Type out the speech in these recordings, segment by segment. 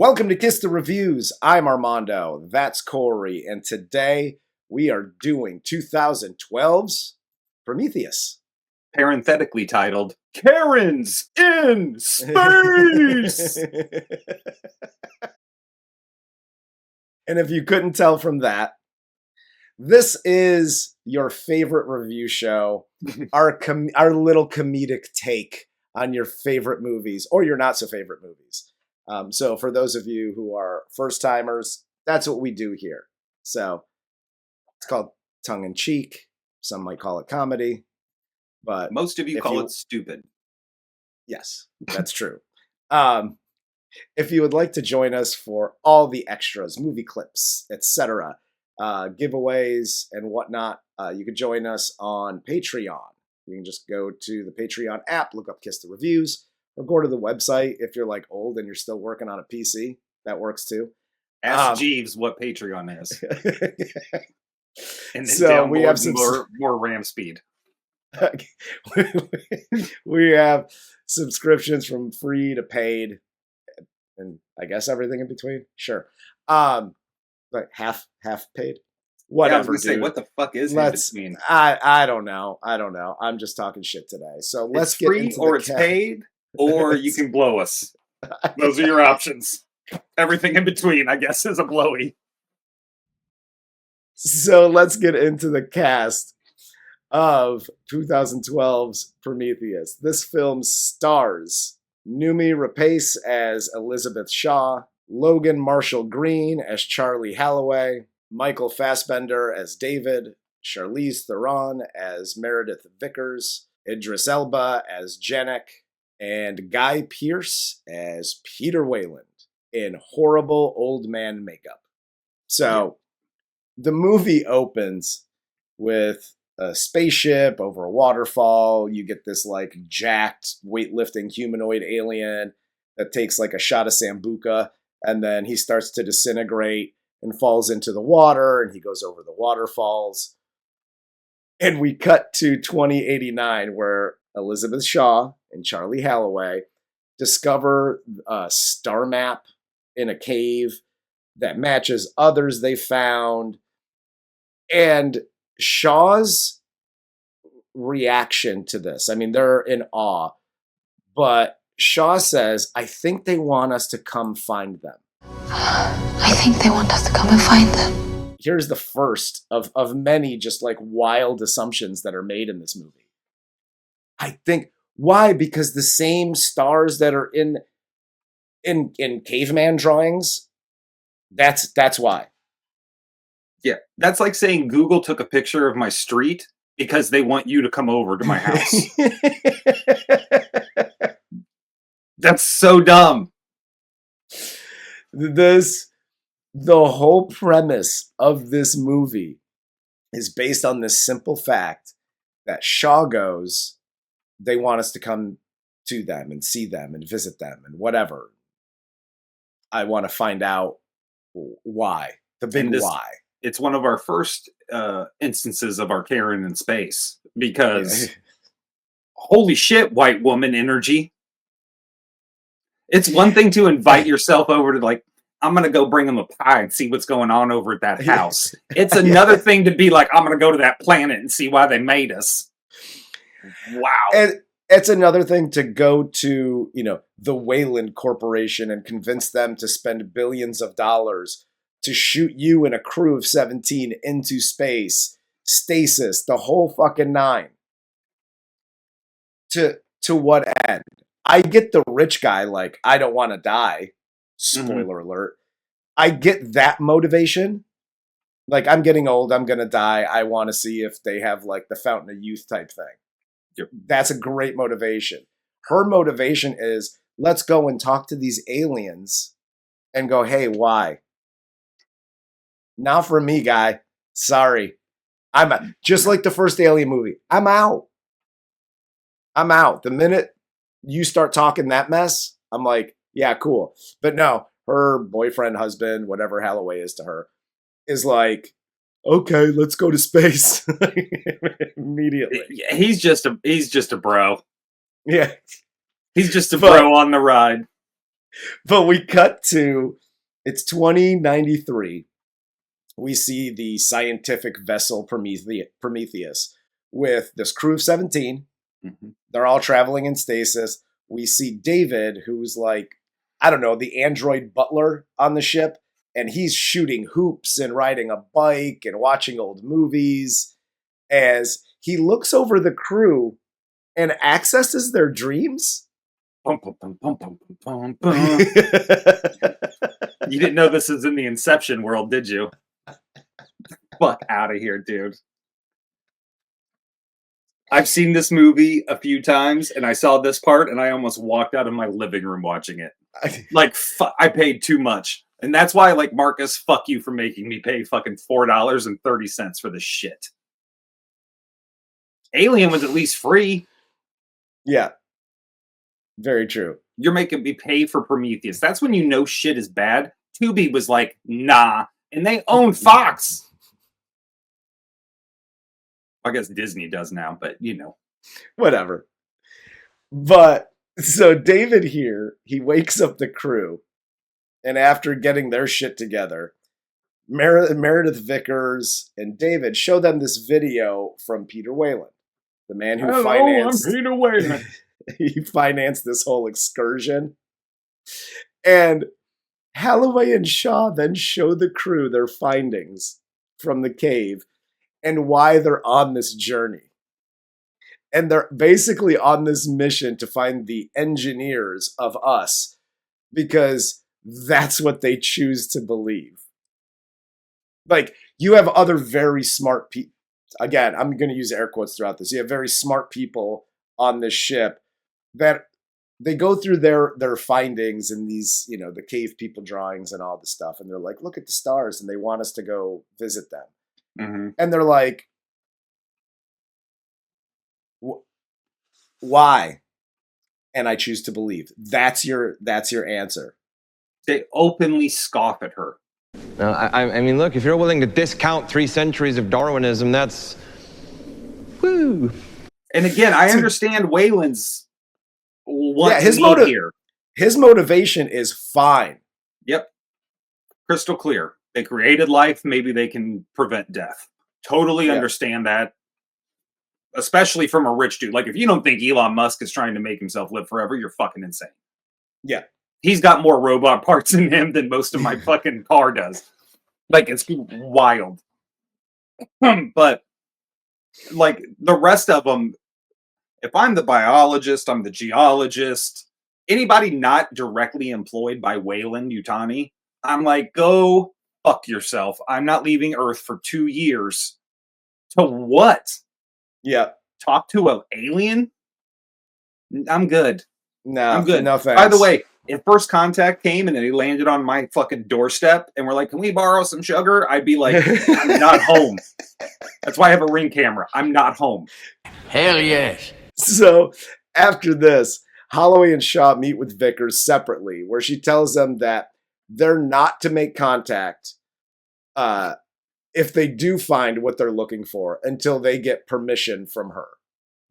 Welcome to Kiss the Reviews. I'm Armando. That's Corey. And today we are doing 2012's Prometheus. Parenthetically titled, Karen's in Space! And if you couldn't tell from that, this is your favorite review show, our little comedic take on your favorite movies or your not so favorite movies. So for those of you who are first timers, that's what we do here. So it's called tongue in cheek. Some might call it comedy, but most of you call it stupid. Yes, that's true. If you would like to join us for all the extras, movie clips, etc., giveaways and whatnot, you can join us on Patreon. You can just go to the Patreon app, look up Kiss the Reviews, or go to the website if you're like old and you're still working on a PC. That works too. Ask Jeeves what Patreon is. And then so we have some more RAM speed. We have subscriptions from free to paid, and I guess everything in between. Sure, but half paid. Whatever. Yeah, I was gonna say, what the fuck is in between? I don't know. I'm just talking shit today. So let's get free, into or it's paid, or you can blow us. Those are your options. Everything in between, I guess, is a blowy. So let's get into the cast of 2012's Prometheus. This film stars Noomi Rapace as Elizabeth Shaw, Logan Marshall-Green as Charlie Holloway, Michael Fassbender as David, Charlize Theron as Meredith Vickers, Idris Elba as Janek, and Guy Pearce as Peter Weyland in horrible old man makeup. So the movie opens with a spaceship over a waterfall. You get this like jacked weightlifting humanoid alien that takes like a shot of Sambuca, and then he starts to disintegrate and falls into the water, and he goes over the waterfalls. And we cut to 2089, where Elizabeth Shaw and Charlie Holloway discover a star map in a cave that matches others they found. And Shaw's reaction to this, I mean, they're in awe, but Shaw says, I think they want us to come find them. I think they want us to come and find them. Here's the first of many just like wild assumptions that are made in this movie. I think, why? Because the same stars that are in caveman drawings, that's why. Yeah, that's like saying Google took a picture of my street because they want you to come over to my house. That's so dumb. The whole premise of this movie is based on this simple fact that Shaw goes, they want us to come to them and see them and visit them and whatever. I want to find out why. The big why. It's one of our first instances of our Karen in space, because holy shit, white woman energy. It's one thing to invite yourself over to, like, I'm going to go bring them a pie and see what's going on over at that house. It's another thing to be like, I'm going to go to that planet and see why they made us. Wow. And it's another thing to go to, the Weyland Corporation and convince them to spend billions of dollars to shoot you and a crew of 17 into space, stasis, the whole fucking nine. To what end? I get the rich guy, like, I don't want to die. Spoiler alert. I get that motivation. Like, I'm getting old, I'm going to die. I want to see if they have, like, the Fountain of Youth type thing. Yep. That's a great motivation. Her motivation is, let's go and talk to these aliens and go, hey, why? Not for me, guy. Sorry. I'm just like the first Alien movie. I'm out. The minute you start talking that mess, I'm like, yeah, cool. But no, her boyfriend, husband, whatever Holloway is to her, is like, okay, let's go to space immediately. He's just a bro. Yeah. He's just a bro on the ride. But we cut to, it's 2093. We see the scientific vessel Prometheus with this crew of 17. Mm-hmm. They're all traveling in stasis. We see David, who's like, I don't know, the android butler on the ship, and he's shooting hoops and riding a bike and watching old movies as he looks over the crew and accesses their dreams. Pum, pum, pum, pum, pum, pum, pum. You didn't know this is in the Inception world, did you? Fuck out of here, dude. I've seen this movie a few times, and I saw this part, and I almost walked out of my living room watching it. Like, I paid too much. And that's why, like, Marcus, fuck you for making me pay fucking $4.30 for this shit. Alien was at least free. Yeah. Very true. You're making me pay for Prometheus. That's when you know shit is bad. Tubi was like, nah. And they own Fox. I guess Disney does now, but you know. Whatever. But, so David here, he wakes up the crew. And after getting their shit together, Meredith Vickers and David show them this video from Peter Weyland, the man who financed. I'm Peter Weyland. He financed this whole excursion. And Holloway and Shaw then show the crew their findings from the cave and why they're on this journey. And they're basically on this mission to find the engineers of us because that's what they choose to believe. Like, you have other very smart people. Again, I'm going to use air quotes throughout this. You have very smart people on this ship that they go through their findings and these, you know, the cave people drawings and all the stuff. And they're like, look at the stars. And they want us to go visit them. Mm-hmm. And they're like, why? And I choose to believe. That's your answer. They openly scoff at her. No, I mean, look, if you're willing to discount 3 centuries of Darwinism, that's... Woo! And again, I understand Weyland's here. His motivation is fine. Yep. Crystal clear. They created life. Maybe they can prevent death. Totally understand that. Especially from a rich dude. Like, if you don't think Elon Musk is trying to make himself live forever, you're fucking insane. Yeah. He's got more robot parts in him than most of my fucking car does. Like, it's wild. But, like, the rest of them, if I'm the biologist, I'm the geologist, anybody not directly employed by Weyland Yutani, I'm like, go fuck yourself. I'm not leaving Earth for 2 years. To what? Yeah. Talk to an alien? I'm good. No, I'm good. No thanks. By the way, if First Contact came and he landed on my fucking doorstep and we're like, can we borrow some sugar? I'd be like, I'm not home. That's why I have a Ring camera. I'm not home. Hell yes. So after this, Holloway and Shaw meet with Vickers separately, where she tells them that they're not to make contact if they do find what they're looking for until they get permission from her.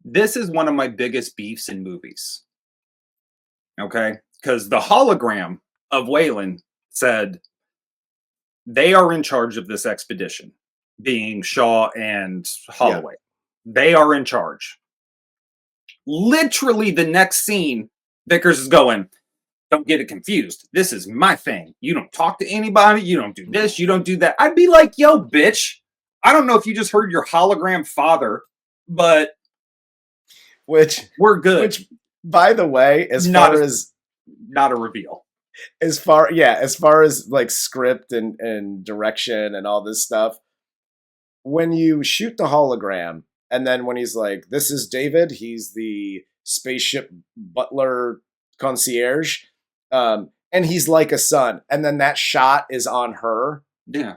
This is one of my biggest beefs in movies. Okay? Because the hologram of Weyland said they are in charge of this expedition, being Shaw and Holloway. Yeah. They are in charge. Literally the next scene, Vickers is going, don't get it confused. This is my thing. You don't talk to anybody. You don't do this. You don't do that. I'd be like, yo, bitch. I don't know if you just heard your hologram father, but we're good. Which, by the way, not a reveal. As far as like script and direction and all this stuff, when you shoot the hologram, and then when he's like, this is David, he's the spaceship butler concierge, and he's like a son, and then that shot is on her,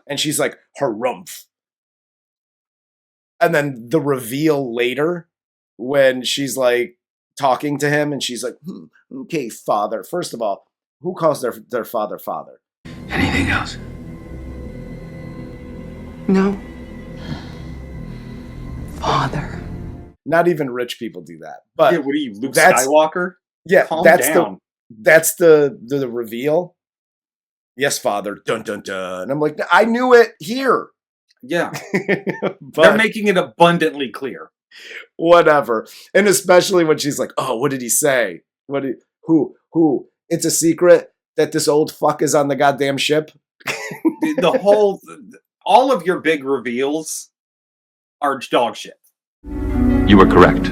and she's like, harumph. And then the reveal later, when she's like talking to him, and she's like, okay, father. First of all, who calls their father father? Anything else? No. Father. Not even rich people do that. But what are you, Luke Skywalker? Yeah, Calm down. that's the reveal. Yes, father. Dun dun dun. And I'm like, I knew it here. Yeah. But They're making it abundantly clear. whatever. And especially when she's like, oh, what did he say? Who? It's a secret that this old fuck is on the goddamn ship. All of your big reveals are dog shit. You were correct.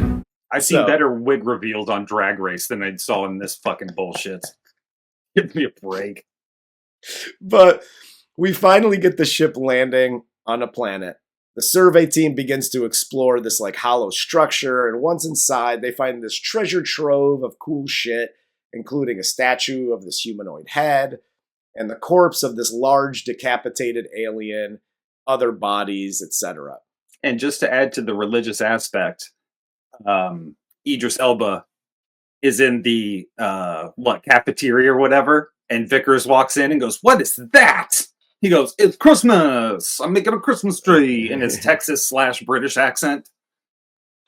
I've seen better wig reveals on Drag Race than I saw in this fucking bullshit. Give me a break. But we finally get the ship landing on a planet. The survey team begins to explore this like hollow structure, and once inside, they find this treasure trove of cool shit, including a statue of this humanoid head, and the corpse of this large decapitated alien, other bodies, etc. And just to add to the religious aspect, Idris Elba is in the cafeteria or whatever, and Vickers walks in and goes, "What is that?" He goes, "It's Christmas. I'm making a Christmas tree," in his Texas/British accent.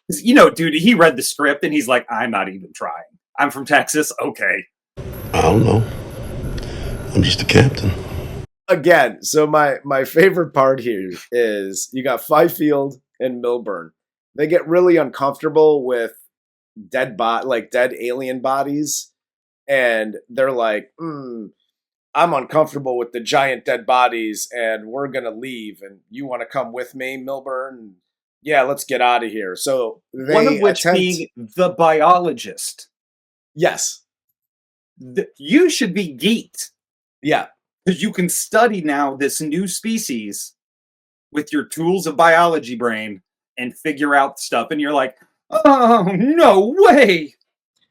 You know, dude, he read the script and he's like, "I'm not even trying. I'm from Texas. Okay." I don't know. I'm just a captain. Again, so my favorite part here is you got Fifield and Milburn. They get really uncomfortable with dead alien bodies, and they're like, I'm uncomfortable with the giant dead bodies, and we're gonna leave, and you want to come with me, Milburn? Yeah, let's get out of here. So one of which being the biologist. Yes. You should be geeked. Yeah. Because you can study now this new species with your tools of biology brain and figure out stuff. And you're like, oh, no way.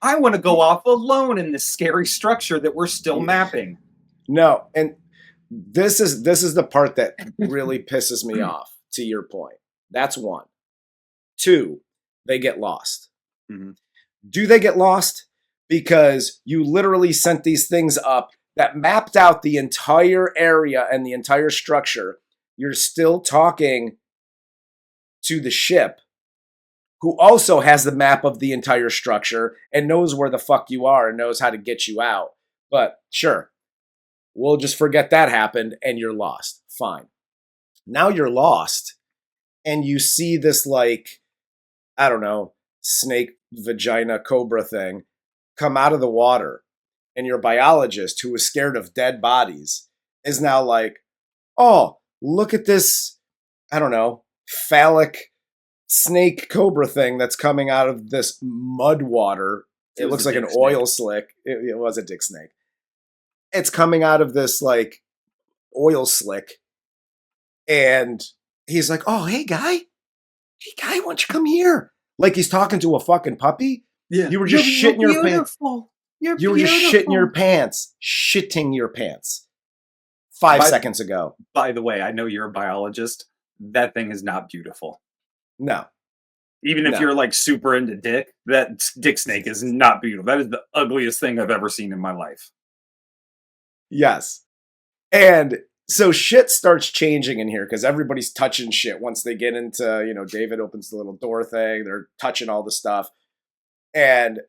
I want to go off alone in this scary structure that we're still mapping. No. And this is the part that really pisses me off, to your point. That's one. Two, they get lost. Mm-hmm. Do they get lost? Because you literally sent these things up that mapped out the entire area and the entire structure. You're still talking to the ship, who also has the map of the entire structure and knows where the fuck you are and knows how to get you out. But sure, we'll just forget that happened and you're lost. Fine. Now you're lost and you see this snake vagina cobra thing come out of the water. And your biologist, who was scared of dead bodies, is now like, oh, look at this, phallic snake cobra thing that's coming out of this mud water. It looks like an oil slick. It was a dick snake. It's coming out of this oil slick. And he's like, oh, hey guy, why don't you come here? Like he's talking to a fucking puppy. Yeah. You were just shitting your pants. You were just shitting your pants 5 seconds ago. By the way, I know you're a biologist. That thing is not beautiful. No. Even if you're super into dick, that dick snake is not beautiful. That is the ugliest thing I've ever seen in my life. Yes. And so shit starts changing in here because everybody's touching shit once they get into, David opens the little door thing. They're touching all the stuff. And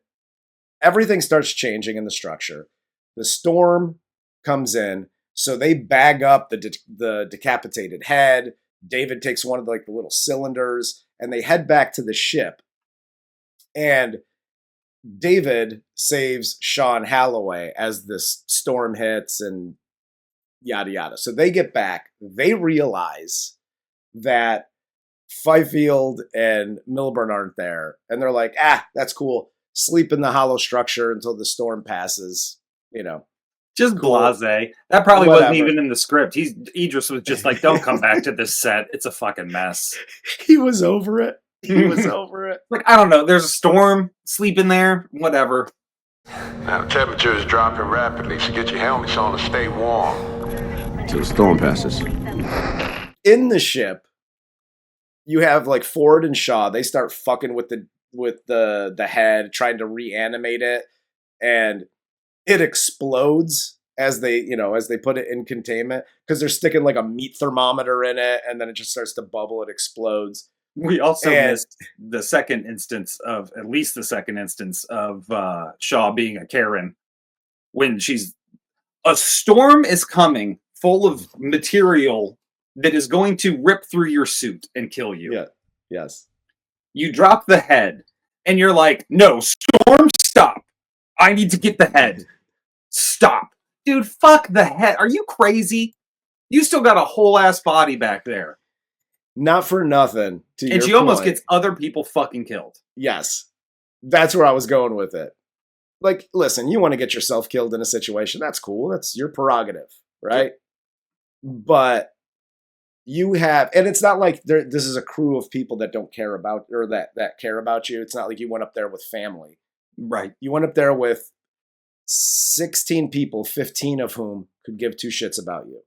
everything starts changing in the structure. The storm comes in, so they bag up the decapitated head. David takes one of the little cylinders, and they head back to the ship. And David saves Sean Holloway as this storm hits and yada yada. So they get back. They realize that Fifield and Milburn aren't there, and they're like, that's cool. Sleep in the hollow structure until the storm passes, Just cool. blasé. That probably wasn't even in the script. Idris was just like, don't come back to this set. It's a fucking mess. He was over it. I don't know. There's a storm. Sleep in there. Whatever. Now the temperature is dropping rapidly, so get your helmets on and stay warm. Till the storm passes. In the ship, you have Ford and Shaw. They start fucking with the head, trying to reanimate it, and it explodes as they put it in containment because they're sticking a meat thermometer in it, and then it just starts to bubble. It explodes. We also missed at least the second instance of Shaw being a Karen. when a storm is coming full of material that is going to rip through your suit and kill you. Yeah. Yes. You drop the head, and you're like, no, storm, stop. I need to get the head. Stop. Dude, fuck the head. Are you crazy? You still got a whole ass body back there. Not for nothing. And she almost gets other people fucking killed. Yes. That's where I was going with it. Like, listen, you want to get yourself killed in a situation. That's cool. That's your prerogative, right? But you have, and it's not like this is a crew of people that don't care about, or that care about you. It's not like you went up there with family. Right. You went up there with 16 people, 15 of whom could give two shits about you.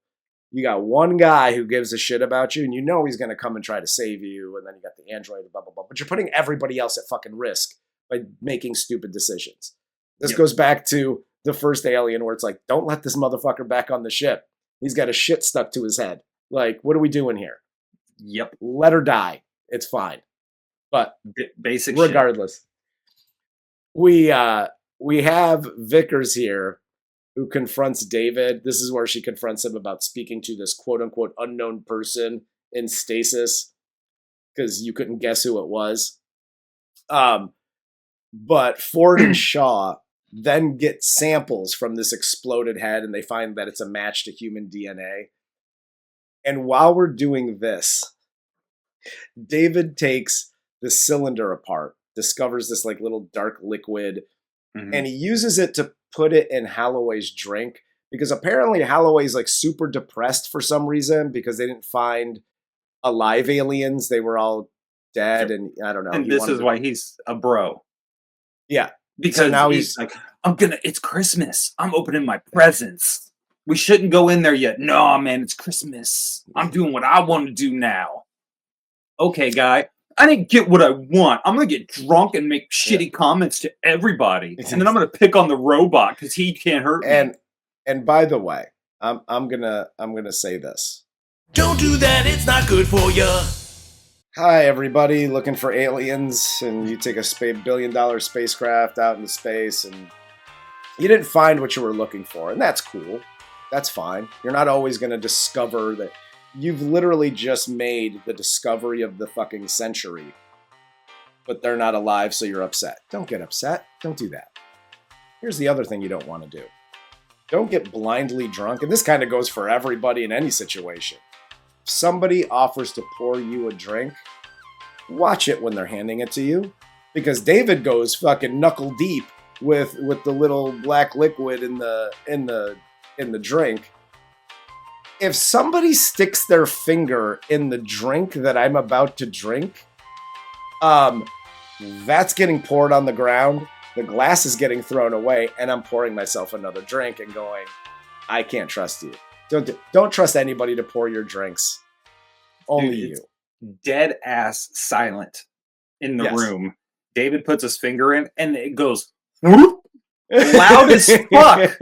You got one guy who gives a shit about you, and you know he's going to come and try to save you, and then you got the android, blah, blah, blah. But you're putting everybody else at fucking risk by making stupid decisions. This goes back to the first Alien, where it's like, don't let this motherfucker back on the ship. He's got a shit stuck to his head. Like, what are we doing here? Yep. Let her die. It's fine. But basic regardless, shit. We have Vickers here who confronts David. This is where she confronts him about speaking to this quote-unquote unknown person in stasis, because you couldn't guess who it was. But Ford and Shaw then get samples from this exploded head, and they find that it's a match to human DNA. And while we're doing this, David takes the cylinder apart, discovers this like little dark liquid, and he uses it to put it in Holloway's drink, because apparently Holloway's like super depressed for some reason because they didn't find alive aliens. They were all dead, and I don't know. And this is why he's a bro. Yeah. Because so now he's like, it's Christmas. I'm opening my presents. We shouldn't go in there yet. No, man, it's Christmas. I'm doing what I want to do now. Okay, guy. I didn't get what I want. I'm going to get drunk and make shitty comments to everybody. And then I'm going to pick on the robot because he can't hurt me. And by the way, I'm gonna say this. Don't do that. It's not good for you. Hi, everybody looking for aliens, and you take a billion-dollar spacecraft out into space, and you didn't find what you were looking for, and that's cool. That's fine. You're not always going to discover that. You've literally just made the discovery of the fucking century, but they're not alive, so you're upset. Don't get upset. Don't do that. Here's the other thing you don't want to do. Don't get blindly drunk, and this kind of goes for everybody in any situation. If somebody offers to pour you a drink, watch it when they're handing it to you, because David goes fucking knuckle deep with the little black liquid in the drink. If somebody sticks their finger in the drink that I'm about to drink, that's getting poured on the ground. The glass is getting thrown away, and I'm pouring myself another drink and going, I can't trust you. Don't trust anybody to pour your drinks. Only you. Dead ass silent in the room. David puts his finger in, and it goes whoop, loud as fuck.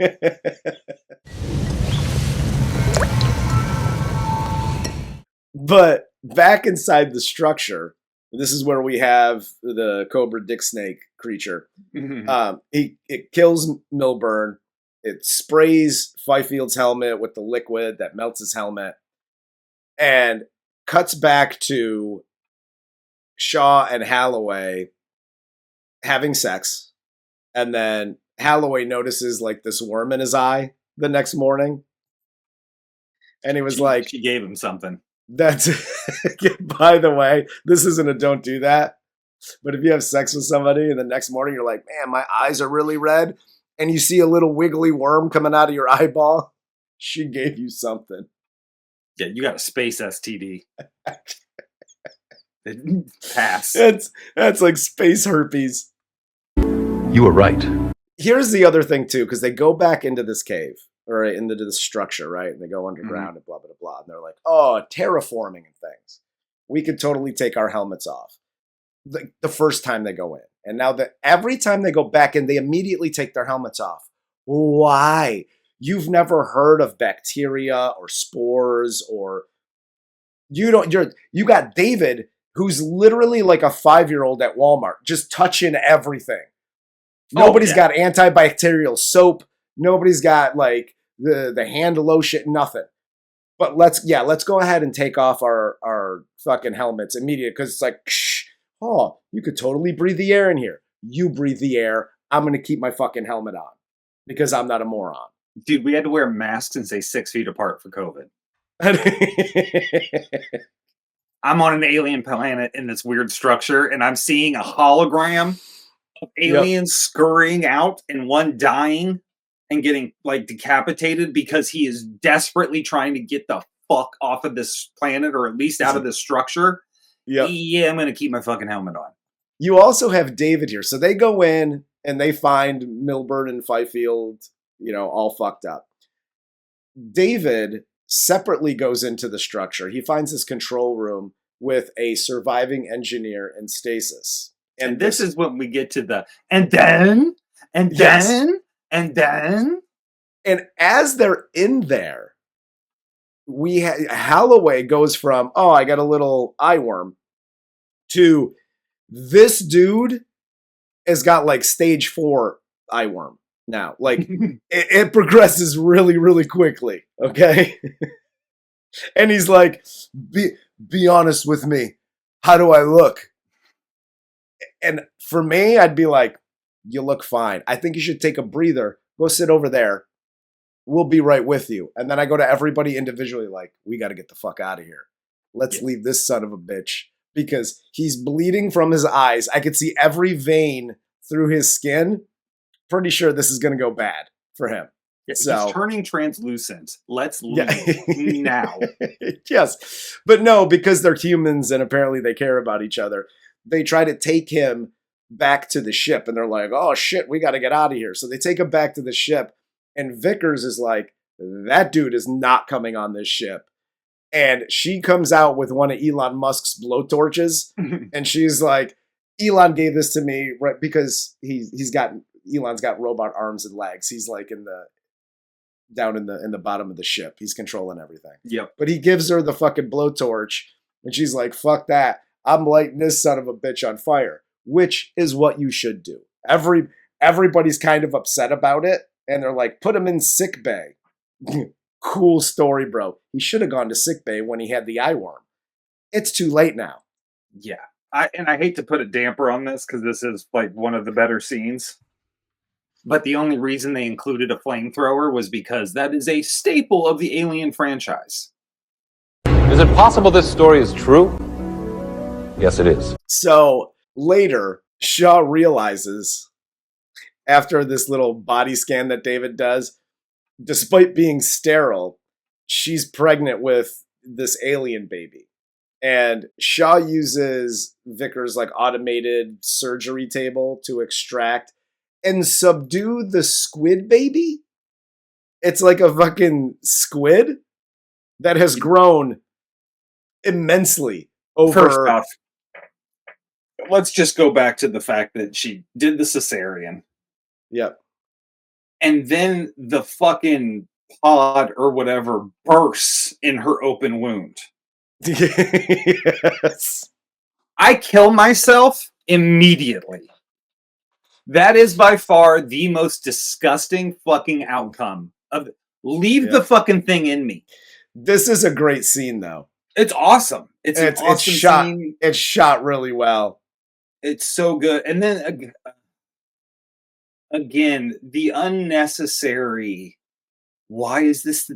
But back inside the structure, this is where we have the Cobra Dick Snake creature. It kills Milburn. It sprays Fifield's helmet with the liquid that melts his helmet, and cuts back to Shaw and Holloway having sex. And then Holloway notices like this worm in his eye the next morning. And he was like, she gave him something. That's, by the way, this isn't a don't do that. But if you have sex with somebody and the next morning you're like, man, my eyes are really red, and you see a little wiggly worm coming out of your eyeball, she gave you something. Yeah, you got a space STD. Pass. That's like space herpes. You were right. Here's the other thing too, because they go back into this cave, or into this structure, right? And they go underground and blah, blah, blah. And they're like, oh, terraforming and things. We could totally take our helmets off. The first time they go in. And now every time they go back in, they immediately take their helmets off. Why? You've never heard of bacteria or spores, or you got David, who's literally like a 5-year-old at Walmart, just touching everything. Nobody's got antibacterial soap. Nobody's got like the hand lotion, nothing. But let's go ahead and take off our fucking helmets immediately, because it's like, oh, you could totally breathe the air in here. You breathe the air. I'm going to keep my fucking helmet on because I'm not a moron. Dude, we had to wear masks and stay 6 feet apart for COVID. I'm on an alien planet in this weird structure, and I'm seeing a hologram of aliens scurrying out and one dying and getting like decapitated because he is desperately trying to get the fuck off of this planet, or at least out of this structure. Yeah, I'm going to keep my fucking helmet on. You also have David here. So they go in and they find Milburn and Fifield, all fucked up. David separately goes into the structure. He finds his control room with a surviving engineer in stasis. And this is when we get to the, and then. And as they're in there, Holloway goes from, oh, I got a little eye worm, to this dude has got like stage 4 eye worm now. Like it progresses really, really quickly. Okay. And he's like, be honest with me. How do I look? And for me, I'd be like, you look fine. I think you should take a breather. Go sit over there. We'll be right with you. And then I go to everybody individually like, we got to get the fuck out of here. Let's leave this son of a bitch, because he's bleeding from his eyes. I could see every vein through his skin. Pretty sure this is going to go bad for him. Yeah, so, he's turning translucent. Let's leave now. Yes. But no, because they're humans and apparently they care about each other, they try to take him back to the ship. And they're like, oh, shit, we got to get out of here. So they take him back to the ship. And Vickers is like, that dude is not coming on this ship. And she comes out with one of Elon Musk's blowtorches. And she's like, Elon gave this to me right because Elon's got robot arms and legs. He's like down in the bottom of the ship. He's controlling everything. Yep. But he gives her the fucking blowtorch. And she's like, fuck that. I'm lighting this son of a bitch on fire. Which is what you should do. Everybody's kind of upset about it. And they're like, put him in sick bay. Cool story, bro. He should have gone to sickbay when he had the eye worm. It's too late now. Yeah. I hate to put a damper on this because this is like one of the better scenes. But the only reason they included a flamethrower was because that is a staple of the Alien franchise. Is it possible this story is true? Yes, it is. So later, Shaw realizes, after this little body scan that David does, despite being sterile, she's pregnant with this alien baby. And Shaw uses Vickers' like automated surgery table to extract and subdue the squid baby. It's like a fucking squid that has grown immensely over. First off, let's just go back to the fact that she did the cesarean. Yep. And then the fucking pod or whatever bursts in her open wound. Yes. I kill myself immediately. That is by far the most disgusting fucking outcome of leave the fucking thing in me. This is a great scene though. It's awesome. It's an awesome shot. scene. It's shot really well. It's so good. And then again, the unnecessary, why is this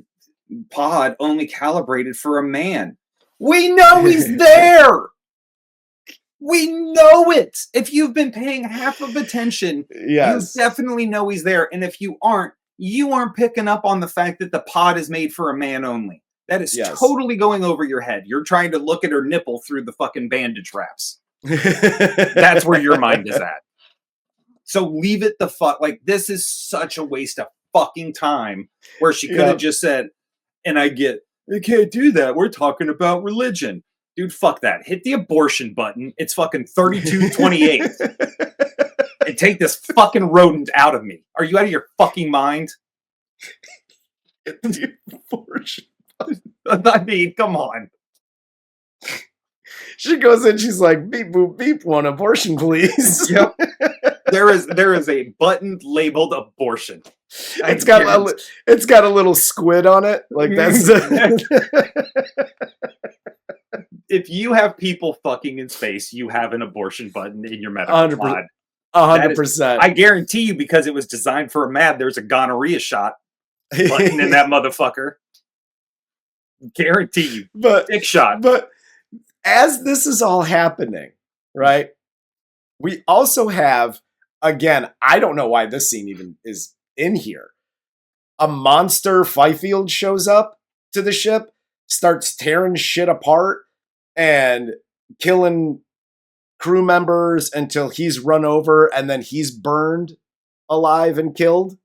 pod only calibrated for a man? We know he's there. We know it. If you've been paying half of attention, yes, you definitely know he's there. And if you aren't picking up on the fact that the pod is made for a man only. That is totally going over your head. You're trying to look at her nipple through the fucking bandage wraps. That's where your mind is at. So leave it the fuck. Like, this is such a waste of fucking time where she could have just said, and I can't do that. We're talking about religion. Dude, fuck that. Hit the abortion button. It's fucking 32:28. And take this fucking rodent out of me. Are you out of your fucking mind? Hit the abortion button. I mean, come on. She goes in, she's like, beep, boop, beep, one abortion, please. Yep. There is a button labeled abortion. It's got a little squid on it. Like that's if you have people fucking in space, you have an abortion button in your medical pod. 100%. I guarantee you, because it was designed for a mad, there's a gonorrhea shot button in that motherfucker. Guarantee you. Dick shot. But as this is all happening, right? We also have, again, I don't know why this scene even is in here. A monster Fifield shows up to the ship, starts tearing shit apart and killing crew members until he's run over and then he's burned alive and killed.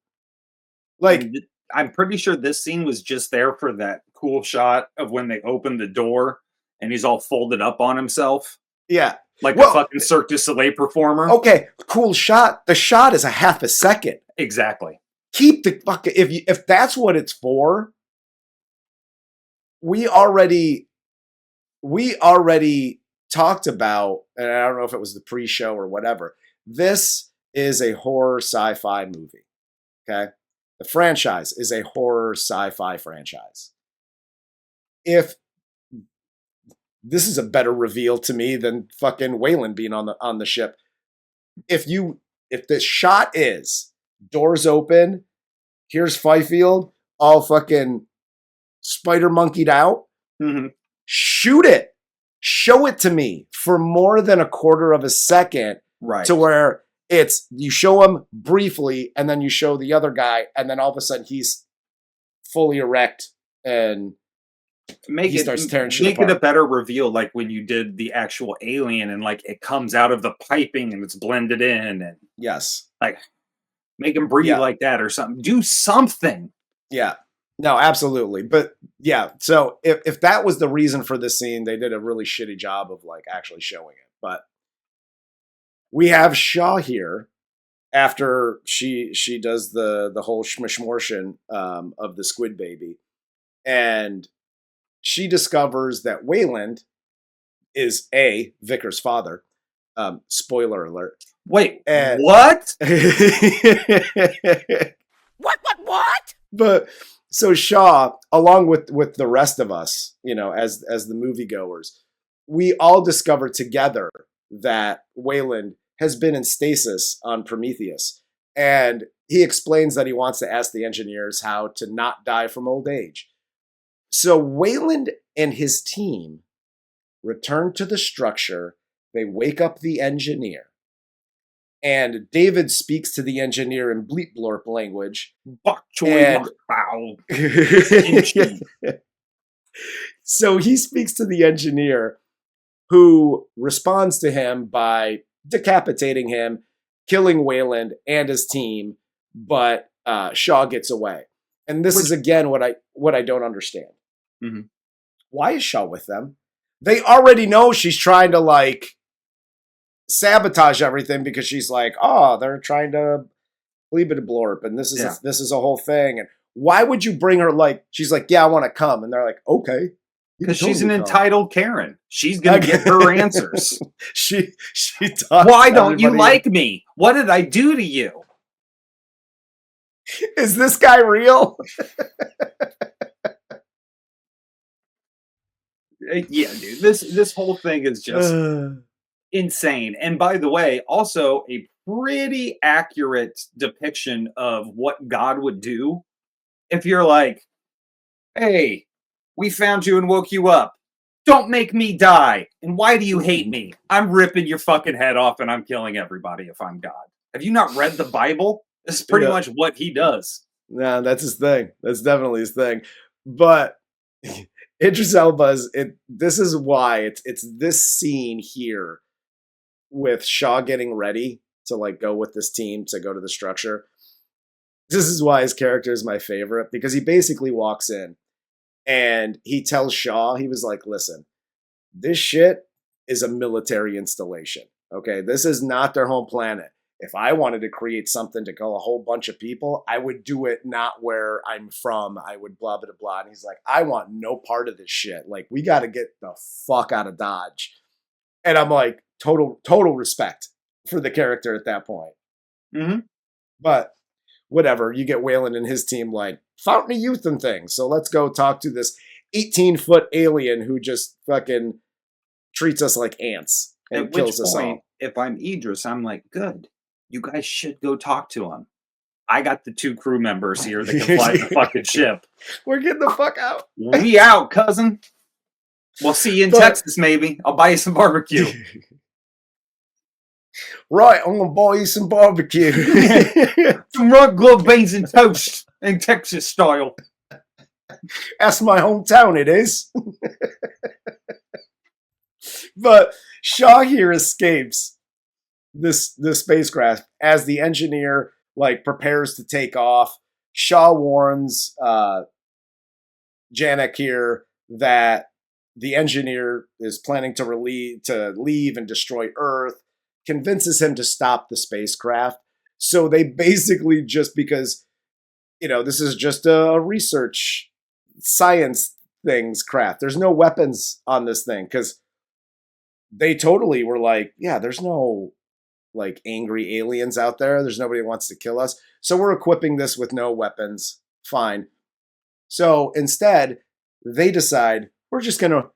Like, I'm pretty sure this scene was just there for that cool shot of when they open the door and he's all folded up on himself. Yeah. Like a fucking Cirque du Soleil performer. Okay, cool shot. The shot is a half a second. Exactly. Keep the fucking, if that's what it's for, we already talked about, and I don't know if it was the pre-show or whatever. This is a horror sci-fi movie. Okay? The franchise is a horror sci-fi franchise. If this is a better reveal to me than fucking Weyland being on the ship. If the shot is doors open, here's Fifield all fucking spider monkeyed out, shoot it. Show it to me for more than a quarter of a second, right? To where it's, you show him briefly and then you show the other guy and then all of a sudden he's fully erect and he starts tearing shit apart. Make it a better reveal, like when you did the actual alien and like it comes out of the piping and it's blended in, and yes, like make him breathe like that or something. Do something. Yeah. No, absolutely. But yeah, so if that was the reason for this scene, they did a really shitty job of like actually showing it. But we have Shaw here after she does the whole schmishmortion of the squid baby, and she discovers that Weyland is Vickers' father. Spoiler alert. Wait, what? What? But so Shaw, along with the rest of us, you know, as the moviegoers, we all discover together that Weyland has been in stasis on Prometheus. And he explains that he wants to ask the engineers how to not die from old age. So Weyland and his team return to the structure. They wake up the engineer. And David speaks to the engineer in bleep blorp language. So he speaks to the engineer, who responds to him by decapitating him, killing Weyland and his team, but Shaw gets away. And this is again what I don't understand. Mm-hmm. Why is Shaw with them? They already know she's trying to like sabotage everything because she's like, oh, they're trying to bleep it blorp, and this is a whole thing. And why would you bring her? Like, she's like, yeah, I want to come, and they're like, okay, because she's an entitled Karen. She's gonna get her answers. she Why don't you like me? What did I do to you? Is this guy real? Yeah, dude. This whole thing is just insane. And by the way, also a pretty accurate depiction of what God would do if you're like, hey, we found you and woke you up. Don't make me die. And why do you hate me? I'm ripping your fucking head off and I'm killing everybody if I'm God. Have you not read the Bible? This is pretty much what he does. Nah, that's his thing. That's definitely his thing. But Idris Elba's this is why it's this scene here with Shaw getting ready to like go with this team to go to the structure. This is why his character is my favorite, because he basically walks in and he tells Shaw, he was like, listen, this shit is a military installation. Okay, this is not their home planet. If I wanted to create something to kill a whole bunch of people, I would do it not where I'm from. I would blah, blah, blah. And he's like, I want no part of this shit. Like, we got to get the fuck out of Dodge. And I'm like, total respect for the character at that point. Mm-hmm. But whatever, you get Weyland and his team like, Fountain of Youth and things. So let's go talk to this 18-foot alien who just fucking treats us like ants and kills us all. If I'm Idris, I'm like, good. You guys should go talk to him. I got the 2 crew members here that can fly the fucking ship. We're getting the fuck out. We out, cousin. We'll see you in Texas, maybe. I'll buy you some barbecue. Right, I'm gonna buy you some barbecue. Some rug glove beans and toast in Texas style. That's my hometown, it is. But Shaw here escapes this spacecraft as the engineer like prepares to take off. Shaw warns Janek here that the engineer is planning to leave and destroy Earth, convinces him to stop the spacecraft. So they basically, just because, this is just a research science things craft. There's no weapons on this thing because they totally were like, yeah, there's no like angry aliens out there. There's nobody who wants to kill us. So we're equipping this with no weapons. Fine. So instead, they decide we're just gonna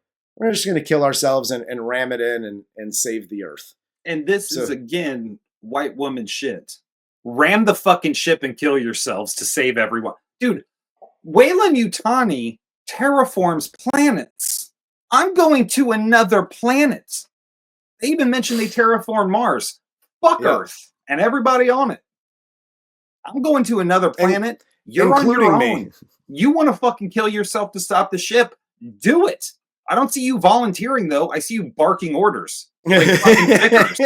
kill ourselves and ram it in and save the Earth. And this is again white woman shit. Ram the fucking ship and kill yourselves to save everyone. Dude, Weyland-Yutani terraforms planets. I'm going to another planet. They even mentioned they terraform Mars. Fuck Earth and everybody on it. I'm going to another planet. You're on your own. Me. You want to fucking kill yourself to stop the ship? Do it. I don't see you volunteering, though. I see you barking orders. Like fucking Vickers.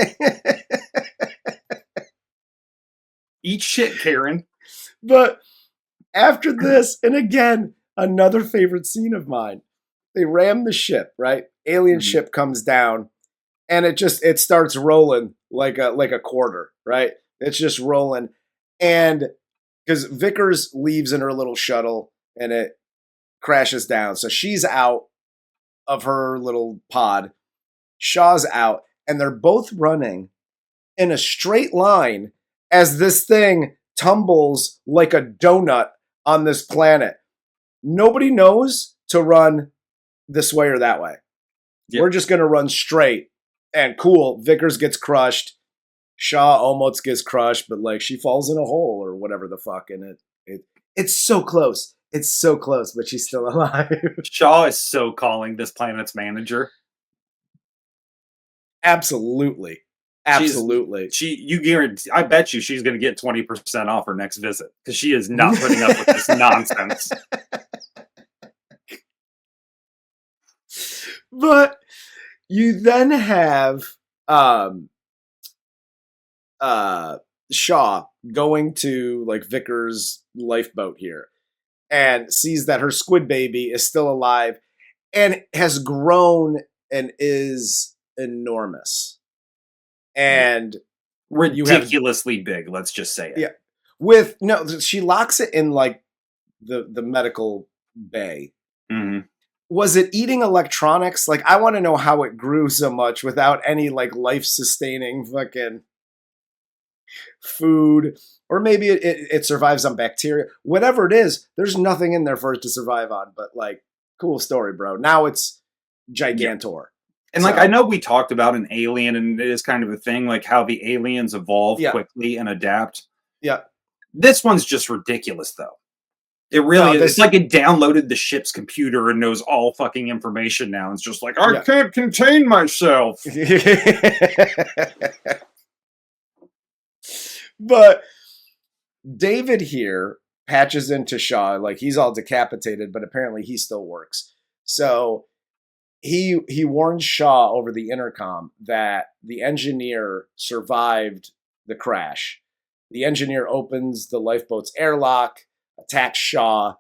Eat shit, Karen. But after this, and again, another favorite scene of mine, they ram the ship, right? Alien ship comes down, and it starts rolling like a quarter, right? It's just rolling. And because Vickers leaves in her little shuttle, and it crashes down. So she's out of her little pod. Shaw's out, and they're both running in a straight line as this thing tumbles like a donut on this planet. Nobody knows to run this way or that way. Yep. We're just going to run straight. And cool, Vickers gets crushed. Shaw almost gets crushed, but like she falls in a hole or whatever the fuck. And it's so close. It's so close, but she's still alive. Shaw is so calling this planet's manager. Absolutely. Absolutely. You guarantee, I bet you she's going to get 20% off her next visit because she is not putting up with this nonsense. But you then have Shaw going to like Vickers' lifeboat here and sees that her squid baby is still alive and has grown and is enormous. And ridiculously big, let's just say it. Yeah. She locks it in like the medical bay. Mm-hmm. Was it eating electronics? Like, I want to know how it grew so much without any like life-sustaining fucking food. Or maybe it survives on bacteria. Whatever it is, there's nothing in there for it to survive on. But like, cool story, bro. Now it's Gigantor. Yeah. And like, I know we talked about an alien, and it is kind of a thing, like how the aliens evolve quickly and adapt. Yeah. This one's just ridiculous, though. It really is. It's like it downloaded the ship's computer and knows all fucking information now. It's just like, I can't contain myself. But David here patches into Shaw, like he's all decapitated, but apparently he still works. So he warns Shaw over the intercom that the engineer survived the crash. The engineer opens the lifeboat's airlock, attacks Shaw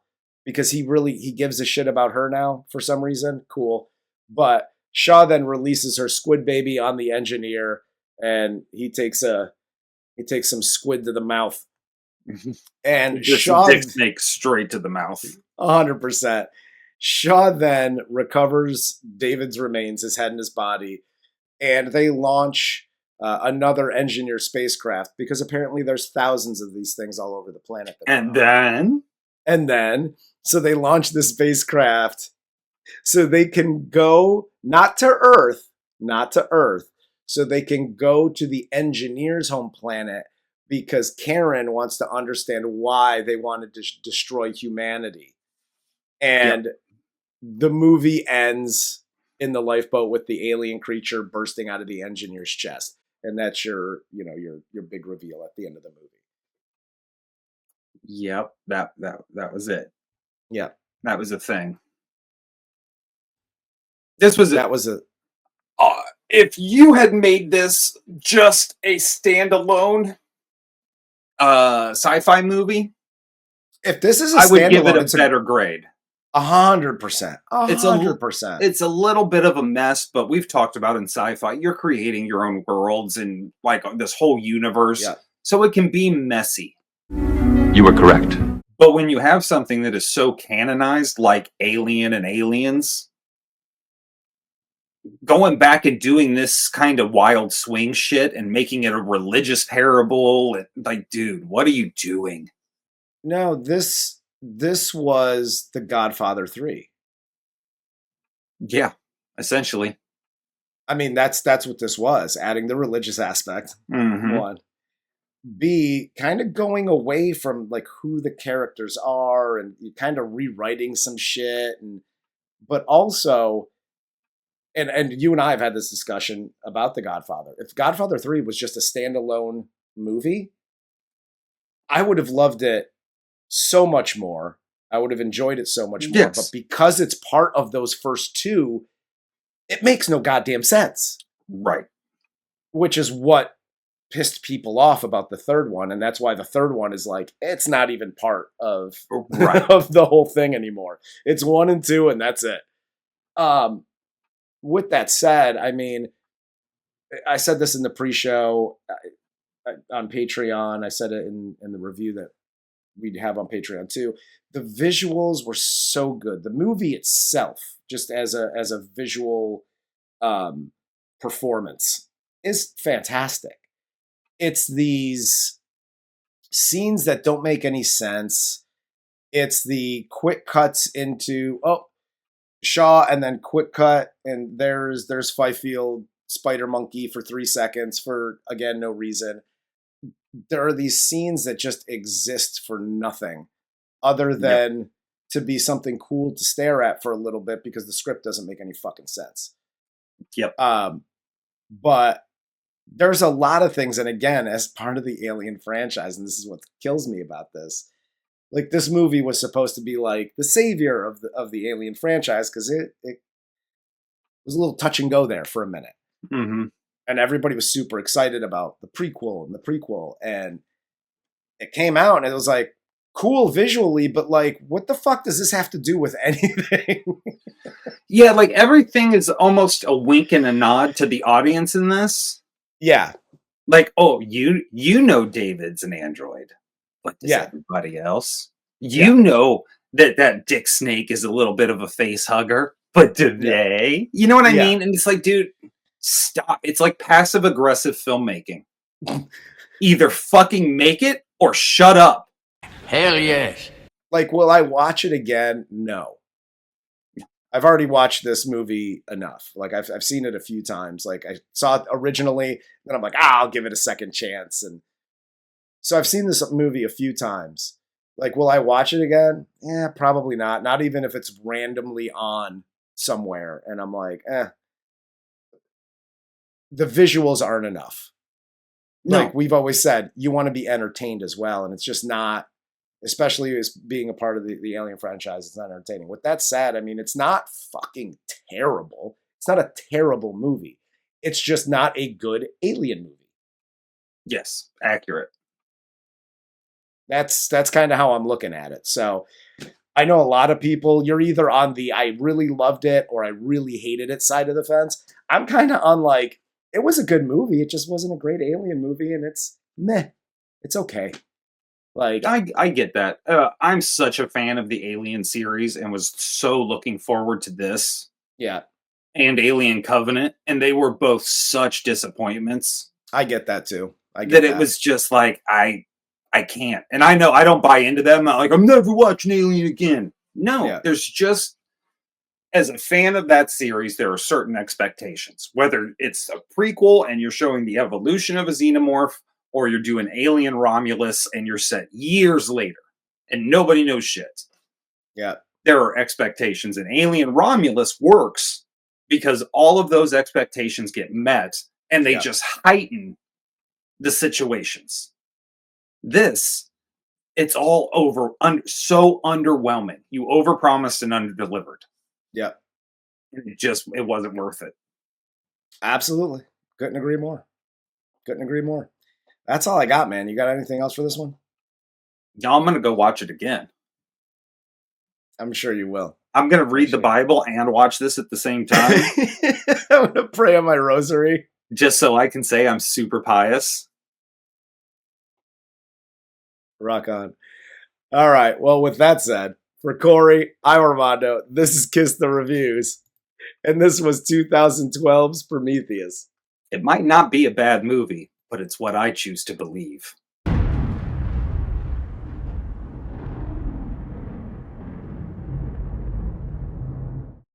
because he gives a shit about her now for some reason. Cool. But Shaw then releases her squid baby on the engineer, and he takes some squid to the mouth. And Shaw dick snake straight to the mouth. 100%. Shaw then recovers David's remains, his head and his body, and they launch another engineer spacecraft, because apparently there's thousands of these things all over the planet. And then, so they launch this spacecraft so they can go not to Earth, so they can go to the engineer's home planet, because Karen wants to understand why they wanted to destroy humanity. And the movie ends in the lifeboat with the alien creature bursting out of the engineer's chest. And that's your big reveal at the end of the movie. Yep, that was it. Yeah. That was a thing. If you had made this just a standalone sci-fi movie, if this is I would give it a better grade. 100%. 100%. It's a little bit of a mess, but we've talked about in sci-fi, you're creating your own worlds and like this whole universe. Yeah. So it can be messy. You were correct. But when you have something that is so canonized like Alien and Aliens, going back and doing this kind of wild swing shit and making it a religious parable, like, dude, what are you doing? No, this was The Godfather 3. Yeah, essentially. I mean, that's what this was, adding the religious aspect. Mm-hmm. One. B, kind of going away from like who the characters are and kind of rewriting some shit, but also, and you and I have had this discussion about The Godfather. If Godfather 3 was just a standalone movie, I would have loved it so much more. I would have enjoyed it so much more. Yes. But because it's part of those first two, it makes no goddamn sense. Right. Which is what pissed people off about the third one. And that's why the third one is like, it's not even part of, of the whole thing anymore. It's 1 and 2 and that's it. With that said, I mean, I said this in the pre-show on Patreon. I said it in the review that we'd have on Patreon too. The visuals were so good. The movie itself, just as a visual performance, is fantastic. It's these scenes that don't make any sense. It's the quick cuts into Shaw, and then quick cut, and there's Fifield Spider Monkey for 3 seconds for, again, no reason. There are these scenes that just exist for nothing other than to be something cool to stare at for a little bit because the script doesn't make any fucking sense. Yep. But there's a lot of things, and again, as part of the Alien franchise, and this is what kills me about this, like this movie was supposed to be like the savior of the Alien franchise because it was a little touch and go there for a minute. Mm-hmm. And everybody was super excited about the prequel, and it came out and it was like cool visually, but like, what the fuck does this have to do with anything? Yeah, like everything is almost a wink and a nod to the audience in this. Yeah. Like, oh, you know David's an android, but does everybody else? You know that Dick Snake is a little bit of a face hugger, but do they? You know what I mean? And it's like, dude, stop. It's like passive aggressive filmmaking. Either fucking make it or shut up. Hell yes. Like, will I watch it again? No. I've already watched this movie enough. Like, I've seen it a few times. Like, I saw it originally, then I'm like, I'll give it a second chance. And so I've seen this movie a few times. Like, will I watch it again? Yeah, probably not. Not even if it's randomly on somewhere. And I'm like, the visuals aren't enough. No. Like we've always said, you want to be entertained as well. And it's just not, especially as being a part of the Alien franchise, it's not entertaining. With that said, I mean, it's not fucking terrible. It's not a terrible movie. It's just not a good Alien movie. Yes, accurate. That's kind of how I'm looking at it. So I know a lot of people, you're either on the I really loved it or I really hated it side of the fence. I'm kind of on like, it was a good movie. It just wasn't a great Alien movie, and it's meh. It's okay. Like I get that. I'm such a fan of the Alien series and was so looking forward to this. Yeah. And Alien Covenant, and they were both such disappointments. I get that too. I get that that. it was just like, I can't. And I know I don't buy into them. I'm never watching Alien again. No, there's just, as a fan of that series, there are certain expectations. Whether it's a prequel and you're showing the evolution of a xenomorph, or you're doing Alien Romulus and you're set years later and nobody knows shit. Yeah. There are expectations, and Alien Romulus works because all of those expectations get met and they just heighten the situations. This, it's all so underwhelming. You overpromised and underdelivered. Yeah. It wasn't worth it. Absolutely. Couldn't agree more. That's all I got, man. You got anything else for this one? No, I'm going to go watch it again. I'm sure you will. I'm going to read the Bible and watch this at the same time. I'm going to pray on my rosary. Just so I can say I'm super pious. Rock on. All right. Well, with that said, for Corey, I'm Armando. This is Kiss the Reviews. And this was 2012's Prometheus. It might not be a bad movie, but it's what I choose to believe.